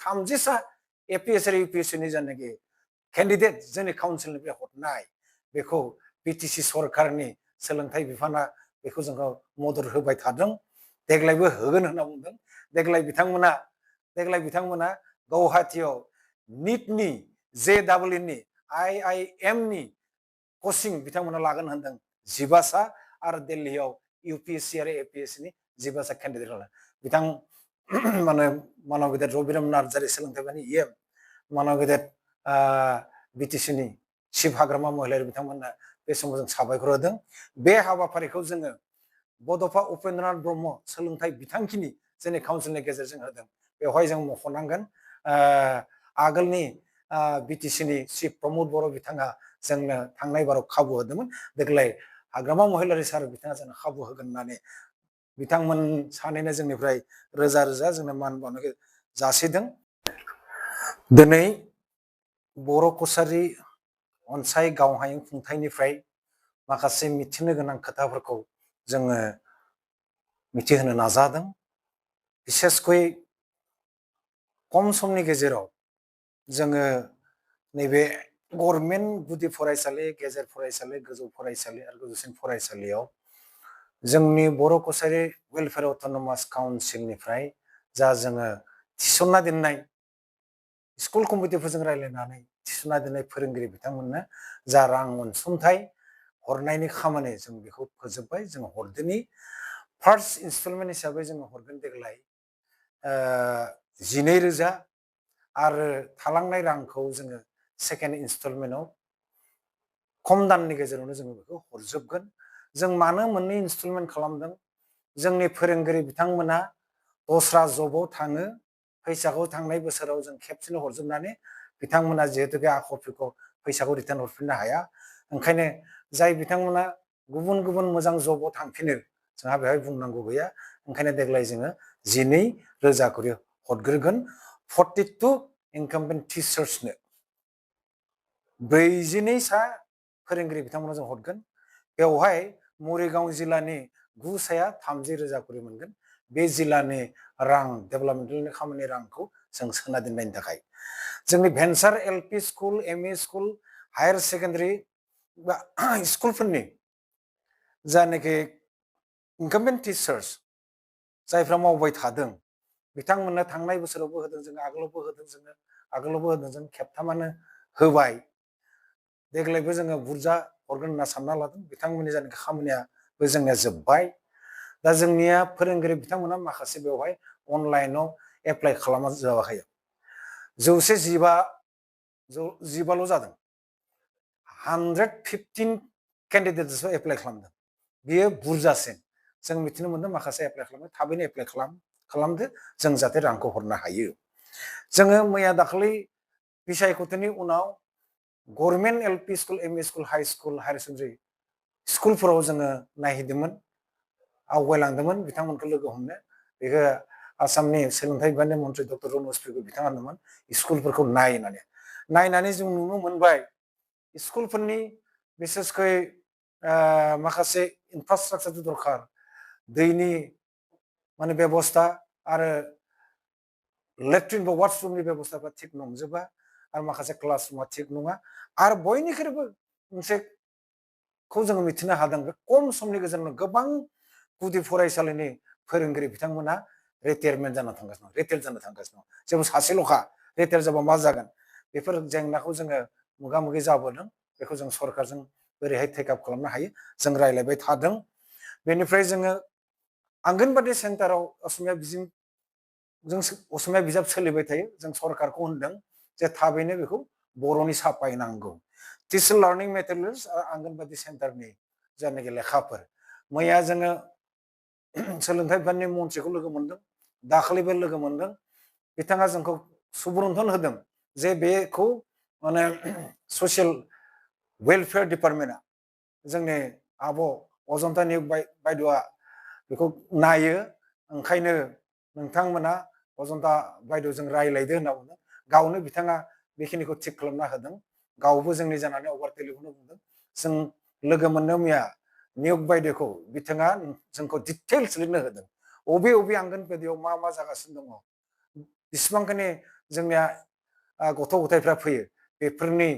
30सा APS आरो UPSC नि जानाखि कैंडिडेट जोंनि काउन्सिलनिफ्राय हरनाय बेखौ BTC सरकारनि सोलोंथाइ बिफाना बेखौ जोंखौ मदद होबाय थादों देग्लायबो होगोन होनना बुंदों देग्लाय बिथांमोना गुवाहाटीयाव नीटनि JEE नि IIM नि कोचिं बिथांमोना लागोन होनदों 15सा आरो दिल्लीयाव UPSC आरो APSC नि 15सा कैंडिडेट बिथां मानव गेदेर रबिराम नार्जारी सोलोंथाइनि EM मानव गेदेर BTC नि चिफ हाग्रामा महिलारि बिथांमोना बे समाव जों साबायखर होदों बे हाबाफारिखौ जोङो बड'फा उपेन्द्रनाथ ब्रह्म सोलोंथाइ बिथांखिनि जोंनि काउन्सिलनि गेजेरजों होदों बेवहाय जों मख'नांगोन आगोलनि BTC नि चिफ प्रमोद बर' बिथाङा जोंनो थांनाय बाराव खाबु होदोंमोन देग्लाय हाग्रामा महिलारि सार बिथाङा जोंनो खाबु होगोन होननानै बिथांमोन सानैनो जोंनिफ्राय रोजा रोजा जोंनो मान बावनायखौ जासिदों दिनै बर' कसारी अनसाय गावहाय खुंथायनिफ्राय माखासे मिथिनो गोनां खोथाफोरखौ जोङो मिथिहोनो नाजादों बिसेसकय खम समनि गेजेराव जोङो नैबे गभर्नमेन्ट गुदि फरायसालि गेजेर फरायसालि गोजौ फरायसालि आरो गोजौसिन फरायसालियाव जोंनि बर' कसारी वेलफेयार अट'नमास काउन्सिलनिफ्राय जा जोङो थिसनना दोननाय स्कुल कमिटिफोरजों रायलायनानै थिसनना दोननाय फोरोंगिरि बिथांमोननो जा रां अनसुंथाइ हरनायनि खामानि जों बेखौ फोजोबबाय जों हरदोनि फार्स्ट इनस्टलमेन्ट हिसाबै जोङो हरगोन देग्लाय 12,000 आरो थालांनाय रांखौ जोङो सेकेन्ड इनस्टलमेन्टआव खम दाननि गेजेरावनो जोङो बेखौ हरजोबगोन जों मानो मोननै इनस्टलमेन्ट खालामदों जोंनि फोरोंगिरि बिथांमोना दस्रा जबाव थाङो फैसाखौ थांनाय बोसोराव जों खेबसेनो हरजोबनानै बिथांमोना जिहेतु आखफिखौ फैसाखौ रिटार्न हरफिननो हाया ओंखायनो जाय बिथांमोना गुबुन गुबुन मोजां जबाव थांफिनो जोंहा बेवहाय बुंनांगौ गैया ओंखायनो देग्लाय जोङो 12,000 करि हरग्रोगोन 42 इनकाम्बेन्ट टिचार्सनो 42सा फोरोंगिरि बिथांमोना जों हरगोन बेवहाय मरिगांव जिल्लानि 9साया 30,000 करि मोनगोन बे जिल्लानि रां डेभेलपमेन्टनि खामानि रांखौ जों सोना दोननायनि थाखाय जोंनि भेन्सार LP school ME school higher secondary स्कुलफोरनि जानाखि इनकाम्बेन्ट टिचार्स जायफ्रा मावबाय थादों बिथांमोननो थांनाय बोसोरावबो होदों जों आगोलावबो होदों जों खेबथामानो होबाय देग्लायबो जोङो बुरजा हरगोन होनना सानना लादों बिथांमोननि जानाखि खामानियाबो जोंनिया जोब्बाय दा जोंनिया फोरोंगिरि बिथांमोना माखासे बेवहाय अनलाइनाव एप्लाइ खालामना जाबाखै 115 जादों 115 कैंडिडेट्स एप्लाइ खालामदों बेयो बुरजासिन जों मिथिनो मोनदों माखासे एप्लाइ खालामो थाबैनो एप्लाइ खालामदो जों जाहाथे रांखौ हरनो हायो जोङो मैया दाखालि बिसायख'थिनि उनाव government LP school ME school high school higher secondary स्कुलफोराव जोङो नायहैदोंमोन आवगायलांदोंमोन बिथांमोनखौ लोगो हमनो बेखौ आसामनि सोलोंथाइ बिफाननि मन्थ्रि डक्टर रमेश बिथाङा होनदोंमोन स्कुलफोरखौ नायनानै जों नुनो मोनबाय स्कुलफोरनि बिसेसकै माखासे इनफ्रास्ट्राक्चार दरकार दैनि माने बेबस्था आरो लेट्रिन बा वाशरुमनि बेबस्थाफ्रा थिग नंजोबा आरो माखासे क्लासरुमा थिग नङा आरो बयनिख्रुइबो मोनसेखौ जोङो मिथिनो हादों खम समनि गेजेरावनो गोबां गुदि फरायसालिनि फोरोंगिरि बिथांमोना रिटायारमेन्ट जाना थांगासिनो दं रिटायार जाना थांगासिनो दं जेबो सासेल'खा रिटायार जाबा मा जागोन बेफोर जेंनाखौ जोङो मोगा मोगि जाबोदों बेखौ जों सरकारजों बोरैहाय टेकआप खालामनो हायो जों रायलायबाय थादों बेनिफ्राय जोङो आंगनबादि सेन्टाराव असमिया बिजाब सोलिबाय थायो जों सरकारखौ होनदों जे थाबैनो बेखौ बर'नि साफायनांगौ टिचार लार्निं मेटेरियल्स आरो आंगनबादि सेन्टारनि जायनाखि लेखाफोर मैया जोङो सोलोंथाइ बिफाननि मन्थ्रिखौ लोगो मोनदों दाखालिबो लोगो मोनदों बिथाङा जोंखौ सुबुरुन्थन होदों जे बेखौ माने ससियेल वेलफेयार डिपार्टमेन्टआ जोंनि आब' अजन्ता नियग बायद'आ बेखौ नायो ओंखायनो नोंथांमोना अजन्ता बायद'जों रायलायदो होनना बुंदों गावनो बिथाङा बेखिनिखौ थिग खालामना होदों गावबो जोंनि जानानै अभार टेलिफनाव बुंदों जों लोगो मोननो मैया नियग बायद'खौ बिथाङा जोंखौ डिटेल्स लिरनो होदों अबे आंगनबादियाव मा जागासिनो दङ बेसेबांखिनि जोंनिया गथ' गथायफ्रा फैयो बेफोरनि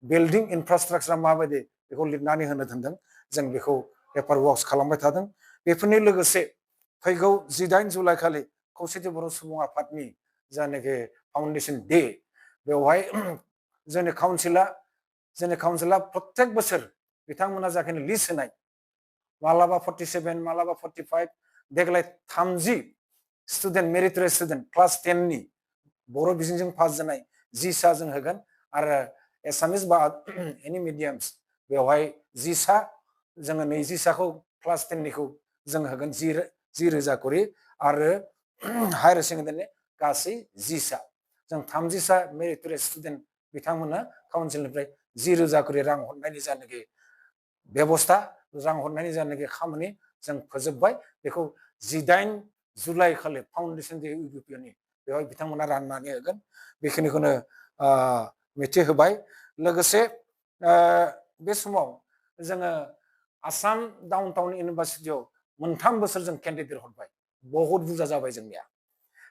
बिल्डिं इनफ्रास्ट्राक्चारा माबायदि बेखौ लिरनानै होनो दोनदों जों बेखौ पेपार वर्क्स खालामबाय थादों बेफोरनि लोगोसे फैगौ 18 जुलाइ खालि खौसेथि बर' सुबुं आफादनि जायनाखि फाउन्डेसन डे बेवहाय जोंनि काउन्सिला प्रत्येक बोसोर बिथांमोना जाखिनि लिस्ट होनाय मालाबा 47 मालाबा 45 देग्लाय 30 स्टुडेन्ट मेरिटरि स्टुडेन्ट क्लास 10 नि बर' बिजोंजों पास जानाय 10 सा जों होगोन आरो एसामिस बा एनि मिडियाम्स बेवहाय 10 सा जोङो 20 साखौ क्लास 10 निखौ जों होगोन 10 रोजा करि आरो हायार सेकेन्डारिनि गासै 10 सा जों 30 सा मेरिटरि स्टुडेन्ट बिथांमोना काउन्सिलनिफ्राय 10 रोजा करि रां हरनायनि जानाखि बेबस्था रां हरनायनि जानाखि खामानि जों फोजोबबाय बेखौ 18 जुलाइ खालि फाउन्डेसन डे इउपिपिनि बेवहाय बिथांमोना राननानै होगोन बेखिनिखौनो मिथिहोबाय लोगोसे बे समाव जोङो आसाम डाउन टाउन इउनिभारसिटियाव 3 बोसोर जों केन्डिडेट हरबाय बहुत बुरजा जाबाय जोंनिया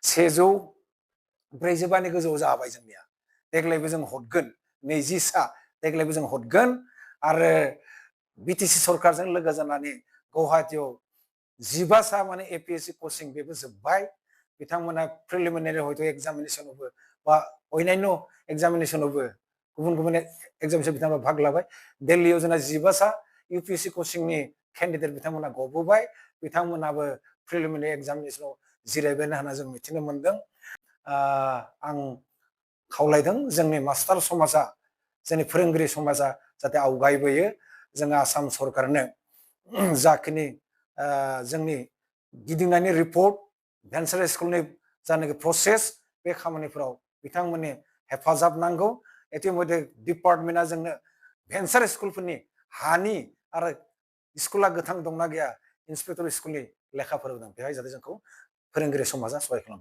145नि गोजौआव जाबाय जोंनिया देग्लायबो जों हरगोन 20 सा देग्लायबो जों हरगोन आरो बिटिसि सरकारजों लोगो जानानै गुवाहाटीयाव 15 सा माने एपिएससि कचिं बेबो जोब्बाय बिथांमोना प्रिलिमिनारि हयथ' एग्जामिनेसनावबो बा अन्यान्य एग्जामिनेसनावबो गुबुन गुबुन एग्जामिनेसन बिथांमोना भाग लाबाय दिल्लीयाव जोंना 15 सा इउपिएससि कचिंनि केन्डिडेट बिथांमोना गबोबाय बिथांमोनाबो प्रिलिमिनारि एग्जामिनेसनाव जिरायबायना होनना जों मिथिनो मोनदों आं खावलायदों जोंनि मास्टार समाजा जोंनि फोरोंगिरि समाजा जाहाथे आवगायबोयो जोङो आसाम सरकारनो जाखिनि जोंनि गिदिंनायनि रिपर्ट भेन्सार स्कुलनि जानाखि प्रसेस बे खामानिफोराव बिथांमोननि हेफाजाब नांगौ इतिमध्य डिपार्टमेन्टआ जोंनो भेन्सार स्कुलफोरनि हानि आरो स्कुला गोथां दंना गैया इन्सपेक्टर स्कुलनि लेखाफोर दं बेहाय जाहाथे जोंखौ फोरोंगिरि समाजा सहाय खालामो